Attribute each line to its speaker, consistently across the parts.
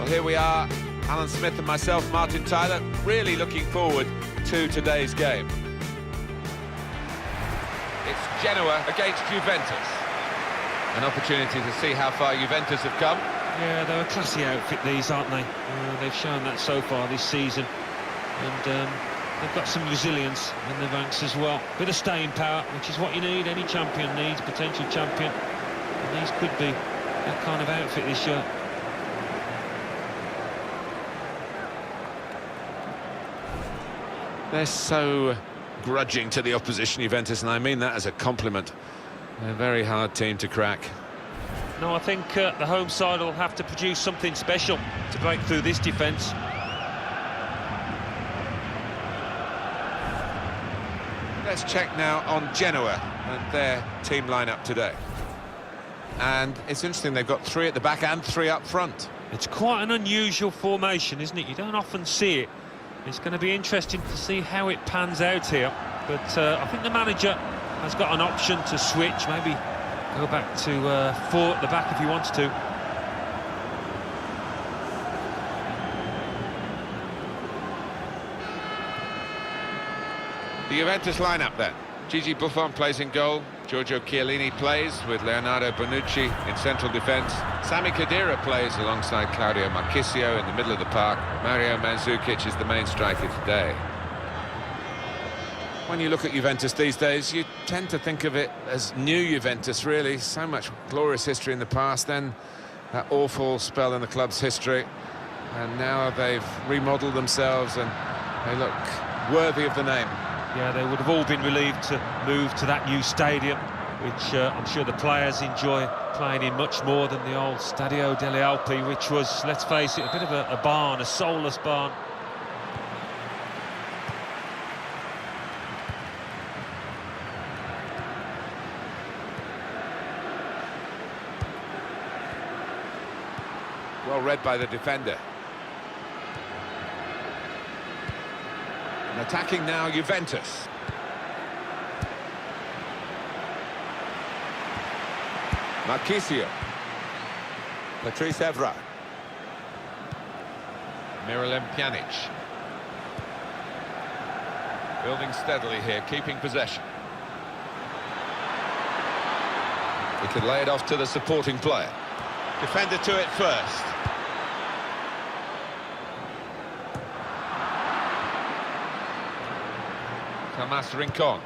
Speaker 1: Well, here we are, Alan Smith and myself, Martin Tyler, really looking forward to today's game. It's Genoa against Juventus. An opportunity to see how far Juventus have come.
Speaker 2: Yeah, they're a classy outfit, these, aren't they? They've shown that so far this season. And they've got some resilience in the ranks as well. Bit of staying power, which is what you need. Any champion needs, potential champion. And these could be that kind of outfit this year.
Speaker 1: They're so grudging to the opposition, Juventus, and I mean that as a compliment. They're a very hard team to crack.
Speaker 2: No, I think the home side will have to produce something special to break through this defence.
Speaker 1: Let's check now on Genoa and their team lineup today. And it's interesting, they've got 3 at the back and 3 up front.
Speaker 2: It's quite an unusual formation, isn't it? You don't often see it. It's going to be interesting to see how it pans out here. But I think the manager has got an option to switch, maybe go back to 4 at the back if he wants to.
Speaker 1: The Juventus lineup then. Gigi Buffon plays in goal. Giorgio Chiellini plays with Leonardo Bonucci in central defence. Sami Khedira plays alongside Claudio Marchisio in the middle of the park. Mario Mandzukic is the main striker today. When you look at Juventus these days, you tend to think of it as new Juventus, really. So much glorious history in the past, then that awful spell in the club's history. And now they've remodelled themselves and they look worthy of the name.
Speaker 2: Yeah, they would have all been relieved to move to that new stadium, which I'm sure the players enjoy playing in much more than the old Stadio delle Alpi, which was, let's face it, a bit of a barn, a soulless barn.
Speaker 1: Well read by the defender. And attacking now, Juventus. Marchisio. Patrice Evra. Miralem Pjanic. Building steadily here, keeping possession. He can lay it off to the supporting player. Defender to it first. Tomas Rincon.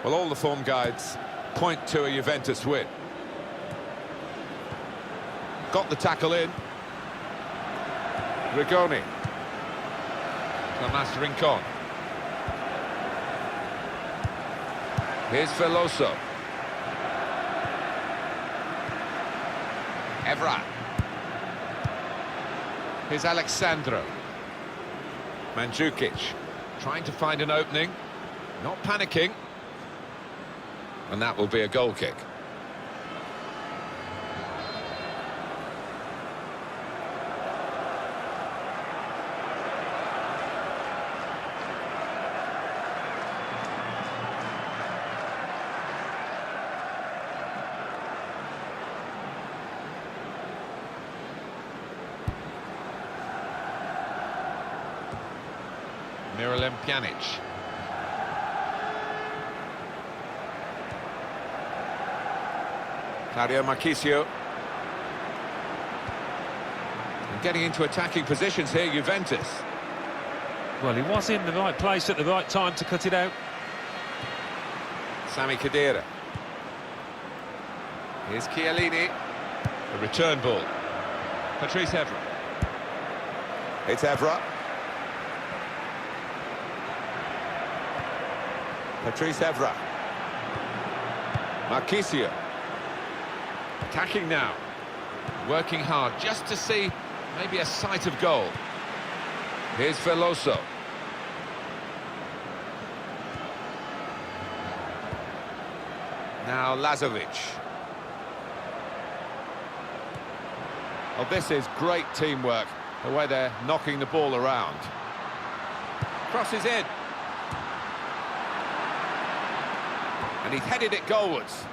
Speaker 1: Well, all the form guides point to a Juventus win. Got the tackle in. Rigoni. Tomas Rincon. Here's Veloso. Evra. Here's Alexandro. Mandzukic. Trying to find an opening, not panicking, and that will be a goal kick. Miralem Pjanic. Claudio Marchisio. And getting into attacking positions here, Juventus.
Speaker 2: Well, he was in the right place at the right time to cut it out.
Speaker 1: Sami Khedira. Here's Chiellini. A return ball. Patrice Evra. It's Evra. Patrice Evra. Marchisio. Attacking now. Working hard just to see maybe a sight of goal. Here's Veloso. Now Lazovic. Well, this is great teamwork, the way they're knocking the ball around. Crosses in. And he's headed it goalwards.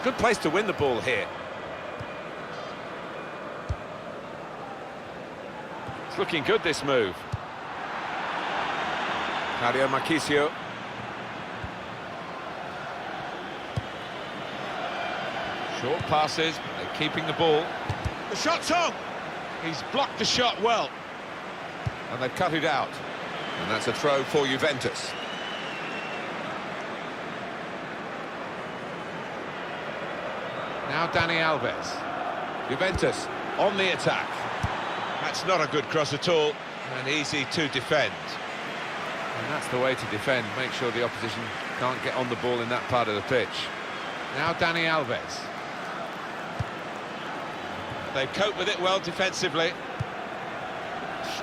Speaker 1: Good place to win the ball here. It's looking good, this move. Mario Marchisio. Short passes, they're keeping the ball. The shot's on! He's blocked the shot well. And they've cut it out. And that's a throw for Juventus. Now Dani Alves. Juventus on the attack. That's not a good cross at all, and easy to defend. And that's the way to defend, make sure the opposition can't get on the ball in that part of the pitch. Now Dani Alves. They've coped with it well defensively.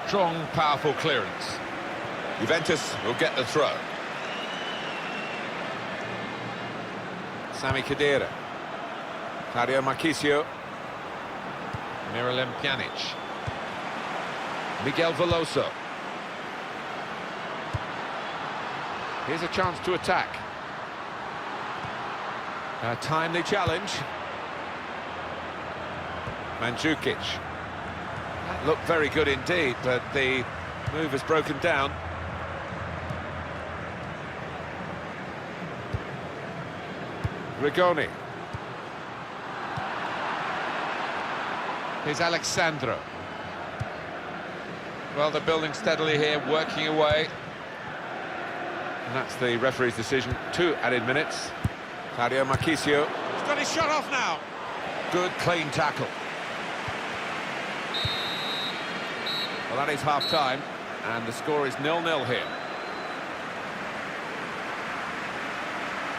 Speaker 1: Strong, powerful clearance. Juventus will get the throw. Sami Khedira. Mario Marchisio. Miralem Pjanic. Miguel Veloso. Here's a chance to attack. A timely challenge. Mandzukic. That looked very good indeed, but the move has broken down. Rigoni. Here's Alexandro. Well, they're building steadily here, working away. And that's the referee's decision. 2 added minutes. Mario Marchisio. He's got his shot off now. Good, clean tackle. Well, that is half-time, and the score is 0-0 here.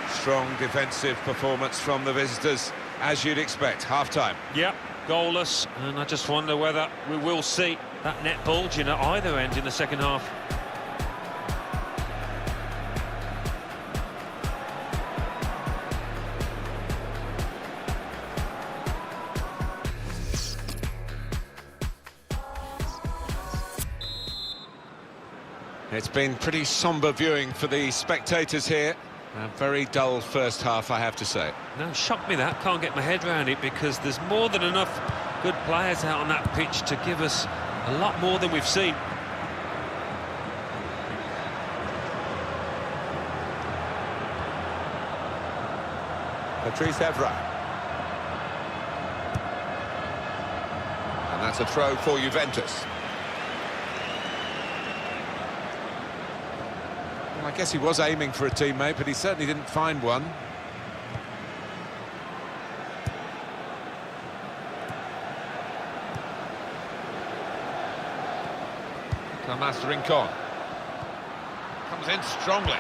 Speaker 1: Strong defensive performance from the visitors, as you'd expect. Half-time.
Speaker 2: Yep, goalless, and I just wonder whether we will see that net bulging at either end in the second half.
Speaker 1: It's been pretty sombre viewing for the spectators here. A very dull first half, I have to say.
Speaker 2: No, shocked me that. Can't get my head around it because there's more than enough good players out on that pitch to give us a lot more than we've seen.
Speaker 1: Patrice Evra. And that's a throw for Juventus. Well, I guess he was aiming for a teammate, but he certainly didn't find one. Tomas Rincon. Comes in strongly.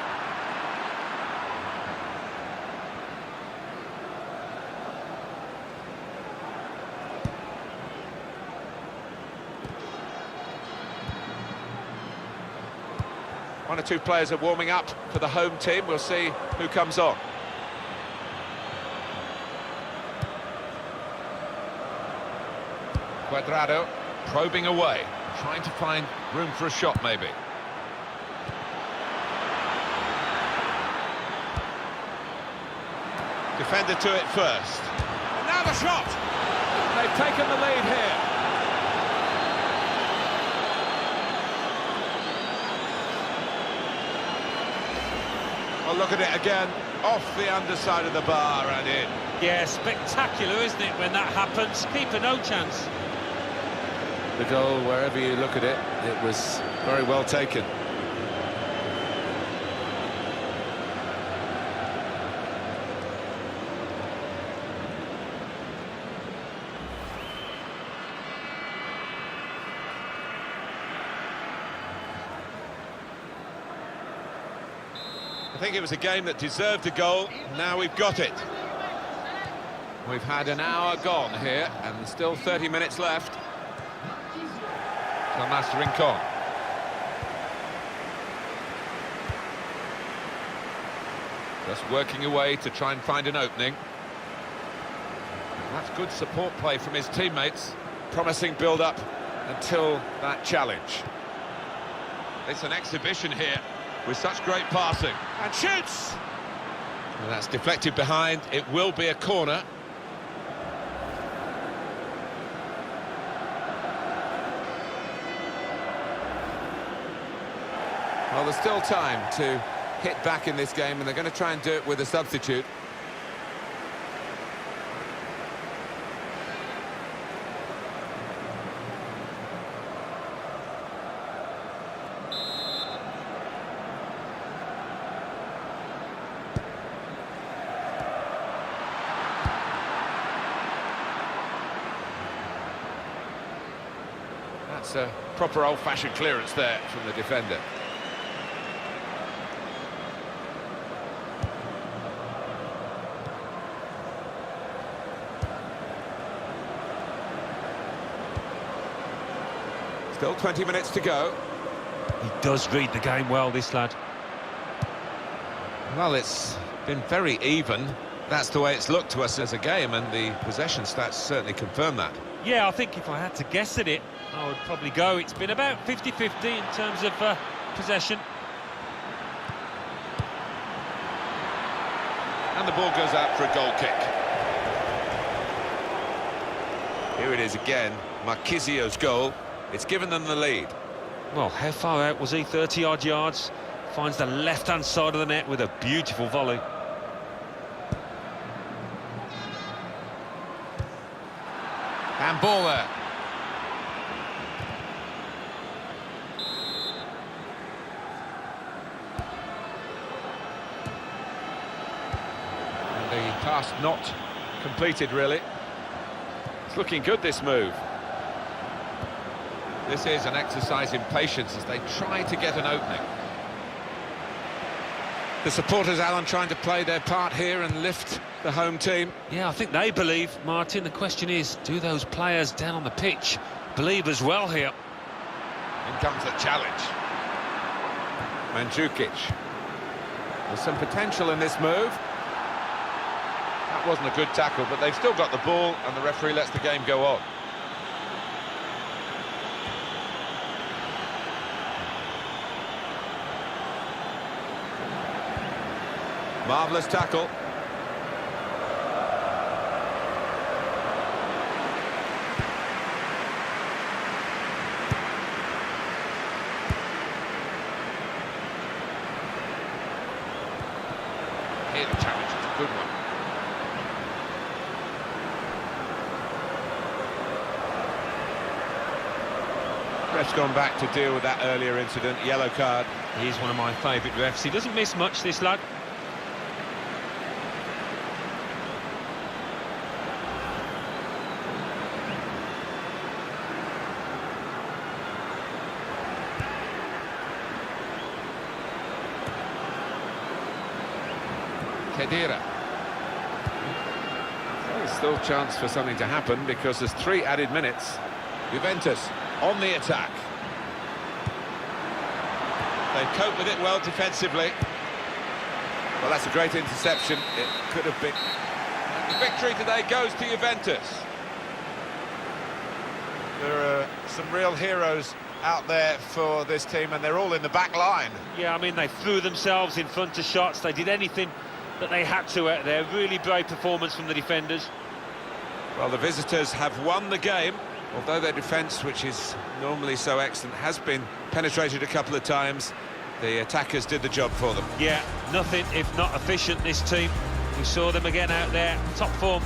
Speaker 1: One or two players are warming up for the home team. We'll see who comes on. Cuadrado probing away, trying to find room for a shot maybe. Defender to it first. And now the shot! They've taken the lead here. Well, look at it again, off the underside of the bar and in.
Speaker 2: Yeah, spectacular, isn't it, when that happens? Keeper, no chance.
Speaker 1: The goal, wherever you look at it, it was very well taken. I think it was a game that deserved a goal. Now we've got it. We've had an hour gone here, and there's still 30 minutes left. Tomas Rincon. Just working away to try and find an opening. That's good support play from his teammates. Promising build-up until that challenge. It's an exhibition here with such great passing. And shoots! And that's deflected behind. It will be a corner. Well, there's still time to hit back in this game, and they're going to try and do it with a substitute. That's a proper old-fashioned clearance there from the defender. Still 20 minutes to go.
Speaker 2: He does read the game well, this lad.
Speaker 1: Well, it's been very even. That's the way it's looked to us as a game, and the possession stats certainly confirm that.
Speaker 2: Yeah, I think if I had to guess at it, I would probably go. It's been about 50-50 in terms of possession.
Speaker 1: And the ball goes out for a goal kick. Here it is again, Marchisio's goal. It's given them the lead.
Speaker 2: Well, how far out was he? 30-odd yards. Finds the left-hand side of the net with a beautiful volley.
Speaker 1: And ball there. And the pass not completed, really. It's looking good, this move. This is an exercise in patience as they try to get an opening. The supporters, Alan, trying to play their part here and lift the home team.
Speaker 2: Yeah, I think they believe, Martin. The question is, do those players down on the pitch believe as well here?
Speaker 1: In comes the challenge. Mandzukic. There's some potential in this move. That wasn't a good tackle, but they've still got the ball, and the referee lets the game go on. Marvellous tackle. Here the challenge is a good one. Ref's gone back to deal with that earlier incident, yellow card.
Speaker 2: He's one of my favourite refs. He doesn't miss much, this lad.
Speaker 1: Khedira. There's still chance for something to happen because there's 3 added minutes. Juventus on the attack. They cope with it well defensively. Well, that's a great interception. It could have been. And the victory today goes to Juventus. There are some real heroes out there for this team, and they're all in the back line.
Speaker 2: Yeah, I mean, they threw themselves in front of shots. They did anything that they had to out there. Really brave performance from the defenders.
Speaker 1: Well, the visitors have won the game, although their defence, which is normally so excellent, has been penetrated a couple of times. The attackers did the job for them.
Speaker 2: Yeah, nothing if not efficient, this team. We saw them again out there, top form.